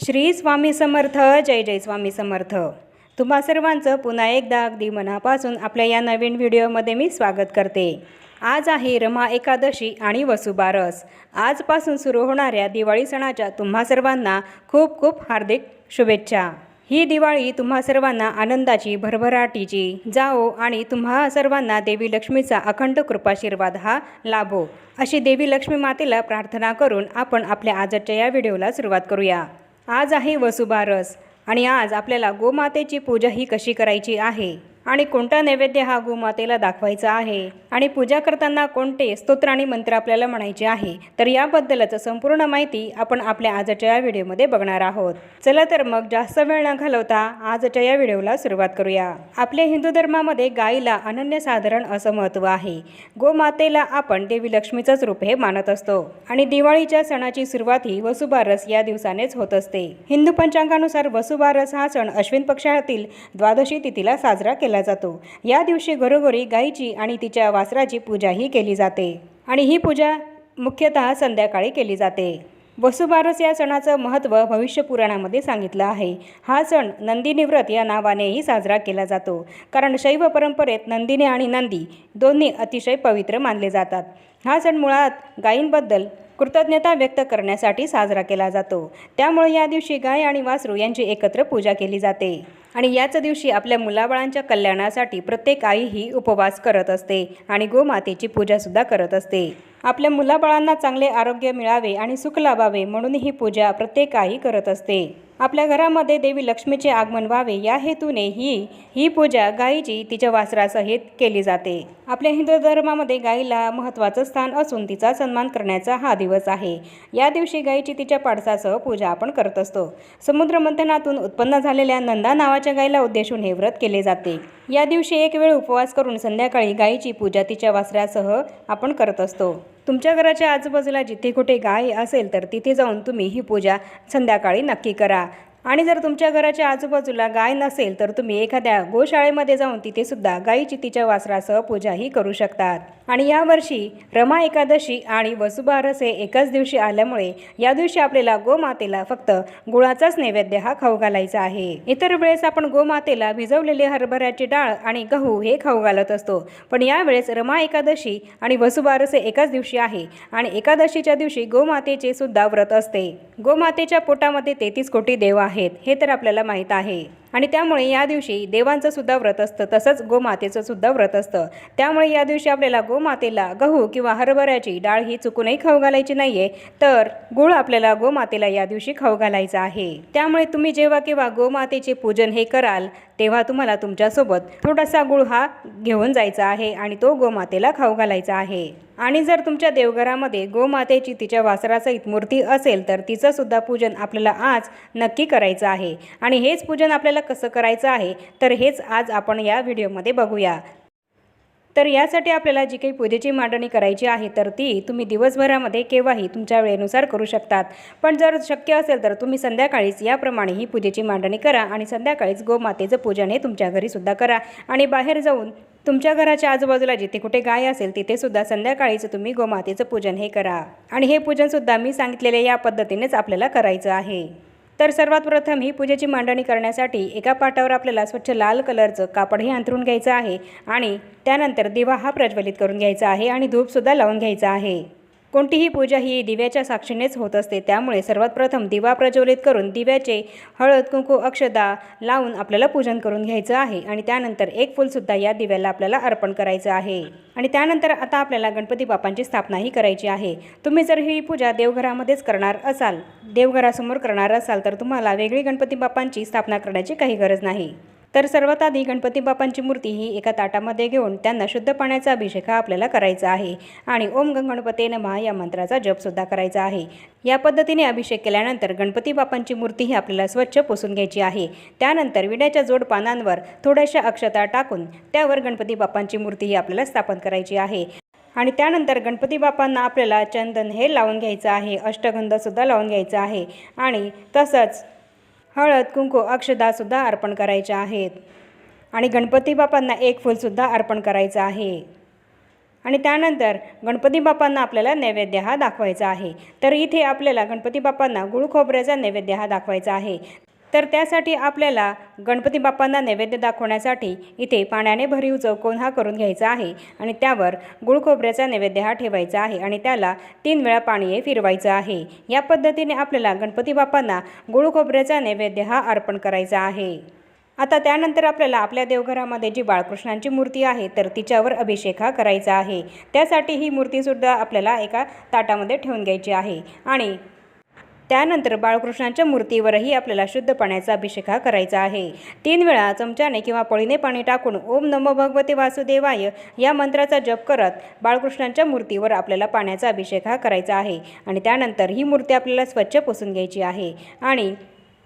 श्री स्वामी समर्थ. जय जय स्वामी समर्थ. तुम्हा सर्वांचं पुन्हा एकदा अगदी मनापासून आपल्या या नवीन व्हिडिओमध्ये मी स्वागत करते. आज आहे रमा एकादशी आणि वसुबारस. आजपासून सुरू होणाऱ्या दिवाळी सणाच्या तुम्हा सर्वांना खूप खूप हार्दिक शुभेच्छा. ही दिवाळी तुम्हा सर्वांना आनंदाची, भरभराटीची जाओ आणि तुम्हा सर्वांना देवी लक्ष्मीचा अखंड कृपाशीर्वाद हा लाभो, अशी देवी लक्ष्मी मातेला प्रार्थना करून आपण आपल्या आजच्या या व्हिडिओला सुरुवात करूया. आज आहे वसुबारस आणि आज आपल्याला गोमातेची पूजा ही कशी करायची आहे आणि कोणता नैवेद्य हा गोमातेला दाखवायचा आहे आणि पूजा करताना कोणते स्तोत्र आणि मंत्र आपल्याला म्हणायचे आहे, तर याबद्दलच संपूर्ण माहिती आपण आपल्या आजच्या या व्हिडिओमध्ये बघणार आहोत. चला तर मग जास्त वेळ न घालवता आजच्या या व्हिडिओला सुरुवात करूया. आपल्या हिंदू धर्मामध्ये गायीला अनन्यसाधारण असं महत्त्व आहे. गोमातेला आपण देवी लक्ष्मीचंच रूप हे मानत असतो आणि दिवाळीच्या सणाची सुरुवात ही वसुबारस या दिवसानेच होत असते. हिंदू पंचांगानुसार वसुबारस हा सण अश्विन पक्षातील द्वादशी तिथीला साजरा केला जातो. या दिवशी घरोघरी गायीची आणि तिच्या वासराची पूजा ही केली जाते आणि ही पूजा मुख्यतः संध्याकाळी केली जाते. वसुबारस या सणाचं महत्त्व भविष्य पुराणामध्ये सांगितलं आहे. हा सण नंदिनी व्रत या नावानेही साजरा केला जातो, कारण शैव परंपरेत नंदिनी आणि नंदी दोन्ही अतिशय पवित्र मानले जातात. हा सण मुळात गायींबद्दल कृतज्ञता व्यक्त करण्यासाठी साजरा केला जातो. त्यामुळे या दिवशी गाय आणि वासरू यांची एकत्र पूजा केली जाते आणि याच दिवशी आपल्या मुलाबाळांच्या कल्याणासाठी प्रत्येक आई ही उपवास करत असते आणि गोमातेची पूजासुद्धा करत असते. आपल्या मुलाबाळांना चांगले आरोग्य मिळावे आणि सुख लाभावे म्हणून ही पूजा प्रत्येक आई करत असते. आपल्या घरामध्ये देवी लक्ष्मीचे आगमन व्हावे या हेतूने ही पूजा गायीची तिच्या वासरासहित केली जाते. आपल्या हिंदू धर्मामध्ये गायीला महत्त्वाचं स्थान असून तिचा सन्मान करण्याचा हा दिवस आहे. या दिवशी गायीची तिच्या पाडसासह पूजा आपण करत असतो. समुद्र मंथनातून उत्पन्न झालेल्या नंदा नावाच्या गायीला उद्देशून हे व्रत केले जाते. या दिवशी एक वेळ उपवास करून संध्याकाळी गायीची पूजा तिच्या वासरासह आपण करत असतो. तुमच्या घराच्या आजूबाजूला जिथे कुठे गाय असेल तर तिथे जाऊन तुम्ही ही पूजा संध्याकाळी नक्की करा. आणि जर तुमच्या घराच्या आजूबाजूला गाय नसेल तर तुम्ही एखाद्या गोशाळेमध्ये जाऊन तिथे सुद्धा गायीची तिच्या वासरासह पूजाही करू शकतात. आणि यावर्षी रमा एकादशी आणि वसुबारस हे एकाच दिवशी आल्यामुळे या दिवशी आपल्याला गोमातेला फक्त गुळाचाच नैवेद्य हा खाऊ घालायचा आहे. इतर वेळेस आपण गोमातेला भिजवलेले हरभऱ्याची डाळ आणि गहू हे खाऊ घालत असतो, पण यावेळेस रमा एकादशी आणि वसुबारस हे एकाच दिवशी आहे आणि एकादशीच्या दिवशी गोमातेचे सुद्धा व्रत असते. गोमातेच्या पोटामध्ये 33 कोटी देव आहेत हे तर आपल्याला माहीत आहे आणि त्यामुळे या दिवशी देवांचं सुद्धा व्रत असतं, तसंच गोमातेचं सुद्धा व्रत असतं. त्यामुळे या दिवशी आपल्याला गोमातेला गहू किंवा हरभऱ्याची डाळ ही चुकूनही खाऊ घालायची नाहीये, तर गुळ आपल्याला गोमातेला या दिवशी खाऊ घालायचा आहे. त्यामुळे तुम्ही जेव्हा केव्हा गोमातेचे पूजन हे कराल तेव्हा तुम्हाला तुमच्यासोबत थोडासा गुळ हा घेऊन जायचा आहे आणि तो गोमातेला खाऊ घालायचा आहे. आणि जर तुमच्या देवघरामध्ये गोमातेची तिच्या वासरासहित मूर्ती असेल तर तिचं सुद्धा पूजन आपल्याला आज नक्की करायचं आहे. आणि हेच पूजन आपल्याला कसं करायचं आहे तर हेच आज आपण या व्हिडिओमध्ये बघूया. तर यासाठी आपल्याला जी काही पूजेची मांडणी करायची आहे तर ती तुम्ही दिवसभरामध्ये केव्हाही तुमच्या वेळेनुसार करू शकतात, पण जर शक्य असेल तर तुम्ही संध्याकाळीच याप्रमाणे ही पूजेची मांडणी करा आणि संध्याकाळीच गोमातेचं पूजन हे तुमच्या घरीसुद्धा करा. आणि बाहेर जाऊन तुमच्या घराच्या आजूबाजूला जिथे कुठे गाय असेल तिथे सुद्धा संध्याकाळीच तुम्ही गोमातेचं पूजन हे करा आणि हे पूजनसुद्धा मी सांगितलेल्या या पद्धतीनेच आपल्याला करायचं आहे. तर सर्वात प्रथम ही पूजेची मांडणी करण्यासाठी एका पाटावर आपल्याला स्वच्छ लाल कलरचं कापड हे अंथरून घ्यायचं आहे आणि त्यानंतर दिवा हा प्रज्वलित करून घ्यायचा आहे आणि धूपसुद्धा लावून घ्यायचा आहे. कोणतीही पूजा ही दिव्याच्या साक्षीनेच होत असते, त्यामुळे सर्वात प्रथम दिवा प्रज्वलित करून दिव्याचे हळद कुंकू अक्षदा लावून आपल्याला पूजन करून घ्यायचं आहे आणि त्यानंतर एक फूलसुद्धा या दिव्याला आपल्याला अर्पण करायचं आहे. आणि त्यानंतर आता आपल्याला गणपती बाप्पांची स्थापनाही करायची आहे. तुम्ही जर ही पूजा देवघरामध्येच करणार असाल, देवघरासमोर करणार असाल तर तुम्हाला वेगळी गणपती बाप्पांची स्थापना करण्याची काही गरज नाही. तर सर्वात आधी गणपती बाप्पांची मूर्ती ही एका ताटामध्ये घेऊन त्यांना शुद्ध पाण्याचा अभिषेक हा आपल्याला करायचा आहे आणि ओम गणपते नमः या मंत्राचा जपसुद्धा करायचा आहे. या पद्धतीने अभिषेक केल्यानंतर गणपती बाप्पांची मूर्ती ही आपल्याला स्वच्छ पुसून घ्यायची आहे. त्यानंतर विड्याच्या जोड पानांवर थोड्याशा अक्षता टाकून त्यावर गणपती बाप्पांची मूर्ती ही आपल्याला स्थापन करायची आहे. आणि त्यानंतर गणपती बाप्पांना आपल्याला चंदन हे लावून घ्यायचं आहे, अष्टगंधसुद्धा लावून घ्यायचं आहे आणि तसंच हळद कुंकू अक्षदासुद्धा अर्पण करायच्या आहेत आणि गणपती बाप्पांना एक फूलसुद्धा अर्पण करायचं आहे. आणि त्यानंतर गणपती बाप्पांना आपल्याला नैवेद्य हा दाखवायचा आहे। तर इथे आपल्याला गणपती बाप्पांना गुळ खोबऱ्याचा नैवेद्य हा दाखवायचा आहे। तर त्यासाठी आपल्याला गणपती बाप्पांना नैवेद्य दाखवण्यासाठी इथे पाण्याने भरीव चौकोन हा करून घ्यायचा आहे आणि त्यावर गुळ खोबऱ्याचा नैवेद्य हा ठेवायचा आहे आणि त्याला 3 वेळा पाणी हे फिरवायचं आहे। या पद्धतीने आपल्याला गणपती बाप्पांना गुळ खोबऱ्याचा नैवेद्य हा अर्पण करायचा आहे। आता त्यानंतर आपल्याला आपल्या देवघरामध्ये जी बाळकृष्णांची मूर्ती आहे तर तिच्यावर अभिषेक हा करायचा आहे। त्यासाठी ही मूर्तीसुद्धा आपल्याला एका ताटामध्ये ठेवून घ्यायची आहे आणि त्यानंतर बाळकृष्णांच्या मूर्तीवरही आपल्याला शुद्ध पाण्याचा अभिषेक हा करायचा आहे। 3 वेळा चमच्याने किंवा पळीने पाणी टाकून ओम नमो भगवते वासुदेवाय या मंत्राचा जप करत बाळकृष्णांच्या मूर्तीवर आपल्याला पाण्याचा अभिषेक हा करायचा आहे आणि त्यानंतर ही मूर्ती आपल्याला स्वच्छ पुसून घ्यायची आहे आणि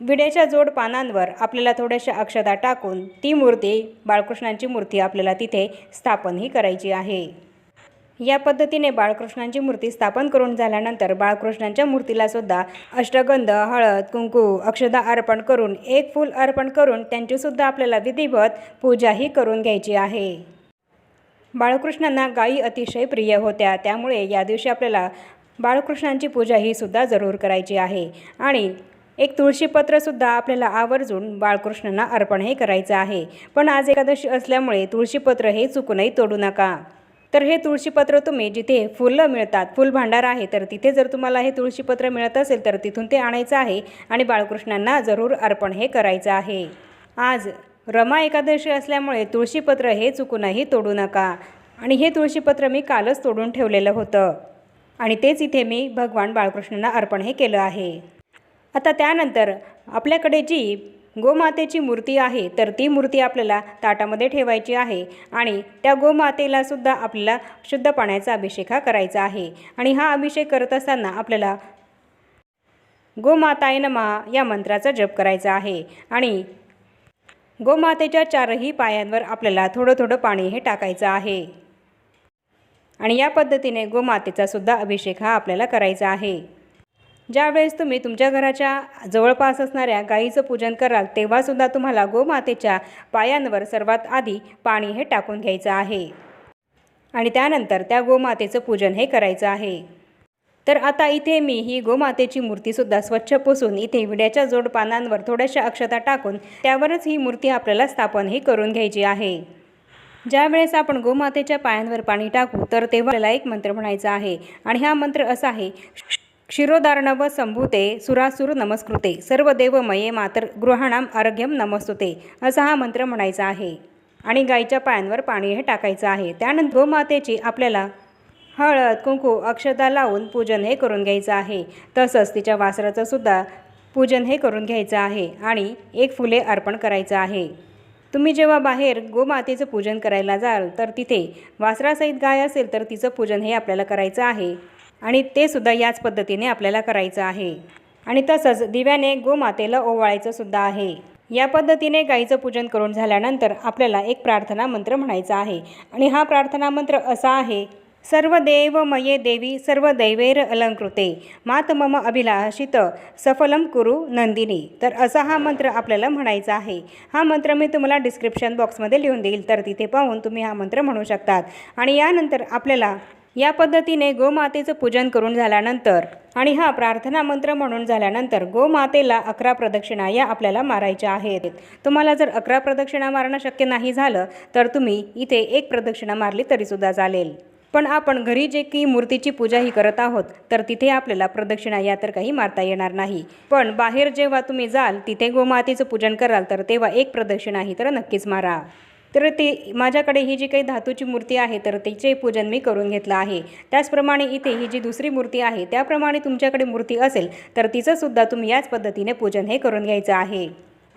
विड्याच्या जोड पानांवर आपल्याला थोड्याशा अक्षता टाकून ती मूर्ती बाळकृष्णांची मूर्ती आपल्याला तिथे स्थापनही करायची आहे। या पद्धतीने बाळकृष्णांची मूर्ती स्थापन करून झाल्यानंतर बाळकृष्णांच्या मूर्तीला सुद्धा अष्टगंध, हळद, कुंकू, अक्षता अर्पण करून 1 फूल अर्पण करून त्यांचीसुद्धा आपल्याला विधिवत पूजाही करून घ्यायची आहे। बाळकृष्णांना गायी अतिशय प्रिय होत्या, त्यामुळे या दिवशी आपल्याला बाळकृष्णांची पूजा ही सुद्धा जरूर करायची आहे आणि एक तुळशीपत्रसुद्धा आपल्याला आवर्जून बाळकृष्णांना अर्पणही करायचं आहे। पण आज एकादशी असल्यामुळे तुळशीपत्र हे चुकूनही तोडू नका। तर हे तुळशीपत्र तुम्ही जिथे फुलं मिळतात, फुल भांडार आहे, तर तिथे जर तुम्हाला हे तुळशीपत्र मिळत असेल तर तिथून ते आणायचं आहे आणि बाळकृष्णांना जरूर अर्पण हे करायचं आहे। आज रमा एकादशी असल्यामुळे तुळशीपत्र हे चुकूनही तोडू नका आणि हे तुळशीपत्र मी कालच तोडून ठेवलेलं होतं आणि तेच इथे मी भगवान बाळकृष्णांना अर्पण हे केलं आहे। आता त्यानंतर आपल्याकडे जी गोमातेची मूर्ती आहे तर ती मूर्ती आपल्याला ताटामध्ये ठेवायची आहे आणि त्या गोमातेला सुद्धा आपल्याला शुद्ध पाण्याचा अभिषेक हा करायचा आहे आणि हा अभिषेक करत असताना आपल्याला गोमाताय नमः या मंत्राचा जप करायचा आहे आणि गोमातेच्या 4ही पायांवर आपल्याला थोडं थोडं पाणी हे टाकायचं आहे आणि या पद्धतीने गोमातेचा सुद्धा अभिषेक हा आपल्याला करायचा आहे। ज्यावेळेस तुम्ही तुमच्या घराच्या जवळपास असणाऱ्या गाईचं पूजन कराल तेव्हासुद्धा तुम्हाला गोमातेच्या पायांवर सर्वात आधी पाणी हे टाकून घ्यायचं आहे आणि त्यानंतर त्या गोमातेचं पूजन हे करायचं आहे। तर आता इथे मी ही गोमातेची मूर्तीसुद्धा स्वच्छ पुसून इथे विड्याच्या जोड पानांवर थोड्याशा अक्षता टाकून त्यावरच ही मूर्ती आपल्याला स्थापन ही करून घ्यायची आहे। ज्यावेळेस आपण गोमातेच्या पायांवर पाणी टाकू तर तेव्हा आपल्याला एक मंत्र म्हणायचा आहे आणि हा मंत्र असा आहे, क्षीरोदार्णव संभूते सुरासुर नमस्कृते सर्व देवमये मातर गृहाणाम आरोग्यम नमस्तुते असा हा मंत्र म्हणायचा आहे आणि गाईच्या पायांवर पाणी हे टाकायचं आहे। त्यानंतर गोमातेची आपल्याला हळद, कुंकू, अक्षता लावून पूजन हे करून घ्यायचं आहे। तसंच तिच्या वासराचं सुद्धा पूजन हे करून घ्यायचं आहे आणि 1 फुले अर्पण करायचं आहे। तुम्ही जेव्हा बाहेर गोमातेचं पूजन करायला जाल तर तिथे वासरासहित गाय असेल तर तिचं पूजन हे आपल्याला करायचं आहे आणि ते सुद्धा याच पद्धतीने आपल्याला करायचं आहे आणि तसंच दिव्याने गोमातेला ओवाळायचं सुद्धा आहे। या पद्धतीने गाईचं पूजन करून झाल्यानंतर आपल्याला एक प्रार्थना मंत्र म्हणायचा आहे आणि हा प्रार्थना मंत्र असा आहे, सर्व देवमये देवी सर्व दैवैर अलंकृते मात मम अभिलाषित सफलम कुरु नंदिनी। तर असा हा मंत्र आपल्याला म्हणायचा आहे। हा मंत्र मी तुम्हाला डिस्क्रिप्शन बॉक्समध्ये लिहून देईल, तर तिथे पाहून तुम्ही हा मंत्र म्हणू शकतात आणि यानंतर आपल्याला या पद्धतीने गोमातेचं पूजन करून झाल्यानंतर आणि हा प्रार्थना मंत्र म्हणून झाल्यानंतर गोमातेला 11 प्रदक्षिणा या आपल्याला मारायच्या आहेत। तुम्हाला जर 11 प्रदक्षिणा मारणं शक्य नाही झालं तर तुम्ही इथे 1 प्रदक्षिणा मारली तरीसुद्धा चालेल। पण आपण घरी जे की मूर्तीची पूजा ही करत आहोत तर तिथे आपल्याला प्रदक्षिणा या तर काही मारता येणार नाही। पण बाहेर जेव्हा तुम्ही जाल तिथे गोमातेचं पूजन कराल तर तेव्हा 1 प्रदक्षिणा ही तर नक्कीच मारा। तर ती माझ्याकडे ही जी काही धातूची मूर्ती आहे तर तिचे पूजन मी करून घेतलं आहे। त्याचप्रमाणे इथे ही जी दुसरी मूर्ती आहे त्याप्रमाणे तुमच्याकडे मूर्ती असेल तर तिचंसुद्धा तुम्ही याच पद्धतीने पूजन हे करून घ्यायचं आहे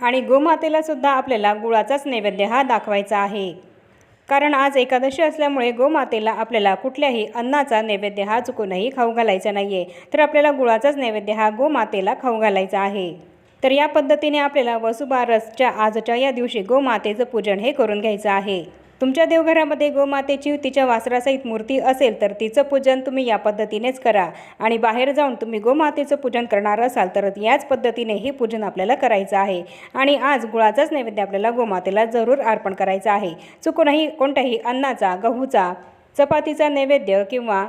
आणि गोमातेला सुद्धा आपल्याला गुळाचाच नैवेद्य हा दाखवायचा आहे। कारण आज एकादशी असल्यामुळे गोमातेला आपल्याला कुठल्याही अन्नाचा नैवेद्य हा चुकूनही खाऊ घालायचा नाही आहे, तर आपल्याला गुळाचाच नैवेद्य हा गोमातेला खाऊ घालायचा आहे। तर या पद्धतीने आपल्याला वसुबारसच्या आजच्या या दिवशी गोमातेचं पूजन हे करून घ्यायचं आहे। तुमच्या देवघरामध्ये गोमातेची तिच्या वासरासहित मूर्ती असेल तर तिचं पूजन तुम्ही या पद्धतीनेच करा आणि बाहेर जाऊन तुम्ही गोमातेचं पूजन करणार असाल तर याच पद्धतीने हे पूजन आपल्याला करायचं आहे आणि आज गुळाचाच नैवेद्य आपल्याला गोमातेला जरूर अर्पण करायचा आहे। चुकूनही कोणत्याही अन्नाचा, गहूचा, चपातीचा नैवेद्य किंवा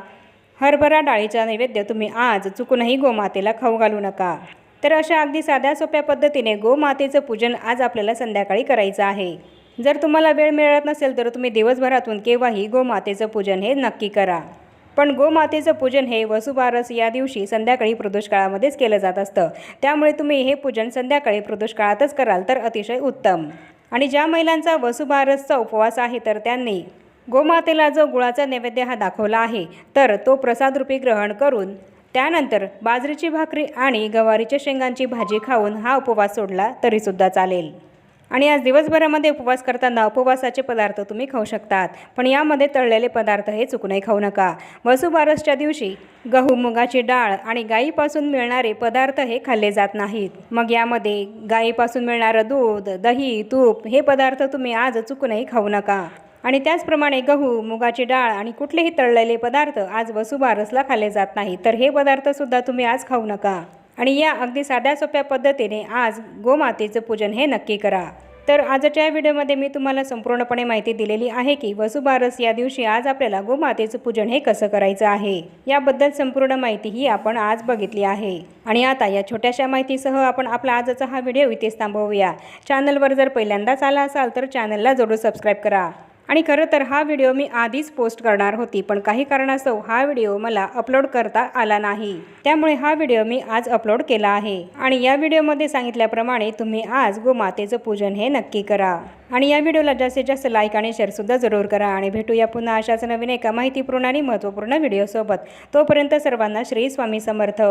हरभरा डाळीचा नैवेद्य तुम्ही आज चुकूनही गोमातेला खाऊ घालू नका। तर अशा अगदी साध्या सोप्या पद्धतीने गोमातेचं पूजन आज आपल्याला संध्याकाळी करायचं आहे। जर तुम्हाला वेळ मिळत नसेल तर तुम्ही दिवसभरातून केव्हाही गोमातेचं पूजन हे नक्की करा। पण गोमातेचं पूजन हे वसुबारस या दिवशी संध्याकाळी प्रदोषकाळामध्येच केलं जात असतं, त्यामुळे तुम्ही हे पूजन संध्याकाळी प्रदोषकाळातच कराल तर अतिशय उत्तम। आणि ज्या महिलांचा वसुबारसचा उपवास आहे तर त्यांनी गोमातेला जो गुळाचा नैवेद्य हा दाखवला आहे तर तो प्रसादरूपी ग्रहण करून त्यानंतर बाजरीची भाकरी आणि गवारीच्या शेंगांची भाजी खाऊन हा उपवास सोडला तरीसुद्धा चालेल। आणि आज दिवसभरामध्ये उपवास करताना उपवासाचे पदार्थ तुम्ही खाऊ शकतात, पण यामध्ये तळलेले पदार्थ हे चुकूनही खाऊ नका। वसुबारसच्या दिवशी गहू, मुगाची डाळ आणि गाईपासून मिळणारे पदार्थ हे खाल्ले जात नाहीत। मग यामध्ये गाईपासून मिळणारं दूध, दही, तूप हे पदार्थ तुम्ही आज चुकूनही खाऊ नका। आणि त्याचप्रमाणे गहू, मुगाची डाळ आणि कुठलेही तळलेले पदार्थ आज वसुबारसला खाल्ले जात नाही, तर हे पदार्थसुद्धा तुम्ही आज खाऊ नका। आणि या अगदी साध्या सोप्या पद्धतीने आज गोमातेचं पूजन हे नक्की करा। तर आजच्या व्हिडिओमध्ये मी तुम्हाला संपूर्णपणे माहिती दिलेली आहे की वसुबारस या दिवशी आज आपल्याला गोमातेचं पूजन हे कसं करायचं आहे, याबद्दल संपूर्ण माहिती ही आपण आज बघितली आहे। आणि आता या छोट्याशा माहितीसह आपण आपला आजचा हा व्हिडिओ इथेच थांबवूया। चॅनलवर जर पहिल्यांदाच आला असाल तर चॅनलला जरूर सबस्क्राईब करा। आणि खरं तर हा व्हिडिओ मी आधीच पोस्ट करणार होती, पण काही कारणास्तव हा व्हिडिओ मला अपलोड करता आला नाही, त्यामुळे हा व्हिडिओ मी आज अपलोड केला आहे। आणि या व्हिडिओमध्ये सांगितल्याप्रमाणे तुम्ही आज गोमातेचं पूजन हे नक्की करा। आणि या व्हिडिओला जास्तीत जास्त लाईक आणि शेअरसुद्धा जरूर करा। आणि भेटूया पुन्हा अशाच नवीन एका माहितीपूर्ण आणि महत्त्वपूर्ण व्हिडिओसोबत। तोपर्यंत सर्वांना श्री स्वामी समर्थ।